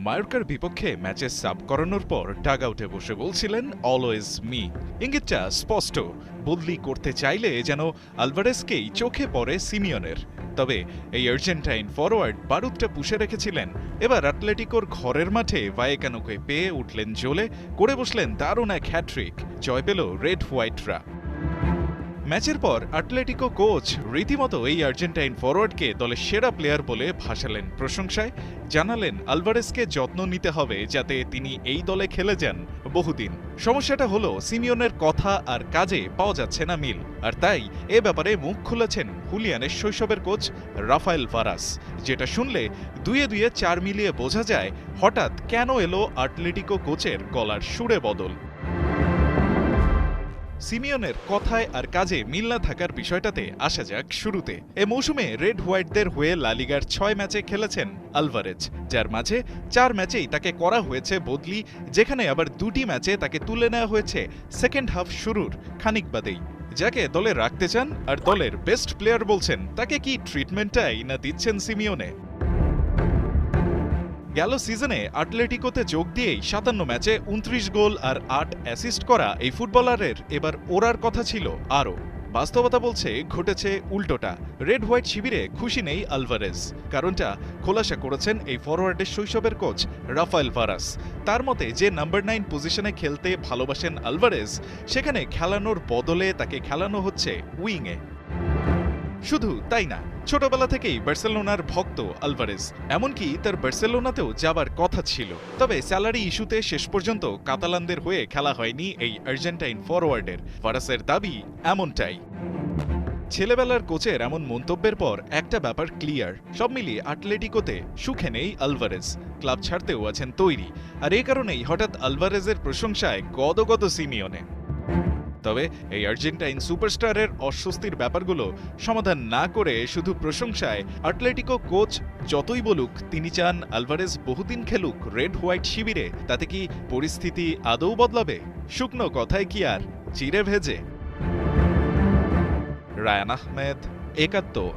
মায়োর্কার বিপক্ষে ম্যাচে সাব করানোর পর ডাগ আউটে বসে বলছিলেন অলওয়েজ মি। ইঙ্গিতটা স্পষ্ট, বদলি করতে চাইলে যেন আলভারেজকেই চোখে পড়ে সিমিওনের। তবে এই আর্জেন্টাইন ফরওয়ার্ড বারুদটা পুষে রেখেছিলেন। এবার অ্যাটলেটিকোর ঘরের মাঠে ভায়েকানোকে পেয়ে উঠলেন জ্বলে, করে বসলেন দারুণ এক হ্যাট্রিক। জয় পেল রেড হোয়াইটরা। ম্যাচের পর অ্যাটলেটিকো কোচ রীতিমতো এই আর্জেন্টাইন ফরওয়ার্ডকে দলের সেরা প্লেয়ার বলে ভাসালেন প্রশংসায়। জানালেন আলভারেজকে যত্ন নিতে হবে যাতে তিনি এই দলে খেলে যান বহুদিন। সমস্যাটা হলো সিমিওনের কথা আর কাজে পাওয়া যাচ্ছে না মিল, আর তাই এ ব্যাপারে মুখ খুলেছেন হুলিয়ানের শৈশবের কোচ রাফায়েল ভারাস। যেটা শুনলে দুয়ে দুয়ে চার মিলিয়ে বোঝা যায় হঠাৎ কেন এলো অ্যাটলেটিকো কোচের গলার সুরে বদল। সিমিওনের কথায় আর কাজে মিল না থাকার বিষয়টাতে আসা যাক শুরুতে। এ মৌসুমে রেড হোয়াইটদের হয়ে লা লিগার ৬ ম্যাচে খেলেছেন আলভারেজ, যার মাঝে ৪ ম্যাচেই তাকে করা হয়েছে বদলি, যেখানে আবার ২টি ম্যাচে তাকে তুলে নেওয়া হয়েছে সেকেন্ড হাফ শুরুর খানিক বাদেই। যাকে দলে রাখতে চান আর দলের বেস্ট প্লেয়ার বলছেন, তাকে কি ট্রিটমেন্টটাই না দিচ্ছেন সিমিওনে। গেল সিজনে অ্যাটলেটিকোতে যোগ দিয়েই ৫৭ ম্যাচে ২৯ গোল আর ৮ অ্যাসিস্ট করা এই ফুটবলারের এবার ওড়ার কথা ছিল আরও। বাস্তবতা বলছে ঘটেছে উল্টোটা। রেড হোয়াইট শিবিরে খুশি নেই আলভারেজ। কারণটা খোলাসা করেছেন এই ফরওয়ার্ডের শৈশবের কোচ রাফায়েল ভারাস। তার মতে যে নাম্বার ৯ পজিশনে খেলতে ভালোবাসেন আলভারেজ, সেখানে খেলানোর বদলে তাকে খেলানো হচ্ছে উইংয়ে। শুধু তাই না, ছোটবেলা থেকেই বার্সেলোনার ভক্ত আলভারেজ, এমনকি তার বার্সেলোনাতেও যাবার কথা ছিল। তবে স্যালারি ইস্যুতে শেষ পর্যন্ত কাতালানদের হয়ে খেলা হয়নি এই আর্জেন্টাইন ফরওয়ার্ডের। ভারাসের দাবি এমনটাই। ছেলেবেলার কোচের এমন মন্তব্যের পর একটা ব্যাপার ক্লিয়ার, সব মিলিয়ে অ্যাটলেটিকোতে সুখে নেই আলভারেজ। ক্লাব ছাড়তেও আছেন তৈরি, আর এই কারণেই হঠাৎ আলভারেজের প্রশংসায় গদগদ সিমিওনে। তবে এই আর্জেন্টাইন সুপারস্টারের অস্বস্তির ব্যাপারগুলো সমাধান না করে শুধু প্রশংসায় অ্যাটলেটিকো কোচ যতই বলুক তিনি চান আলভারেজ বহুদিন খেলুক রেড হোয়াইট শিবিরে, তাতে কি পরিস্থিতি আদৌ বদলাবে? শুকনো কথায় কি আর চিড়ে ভেজে? রায়ান আহমেদ, ৭১।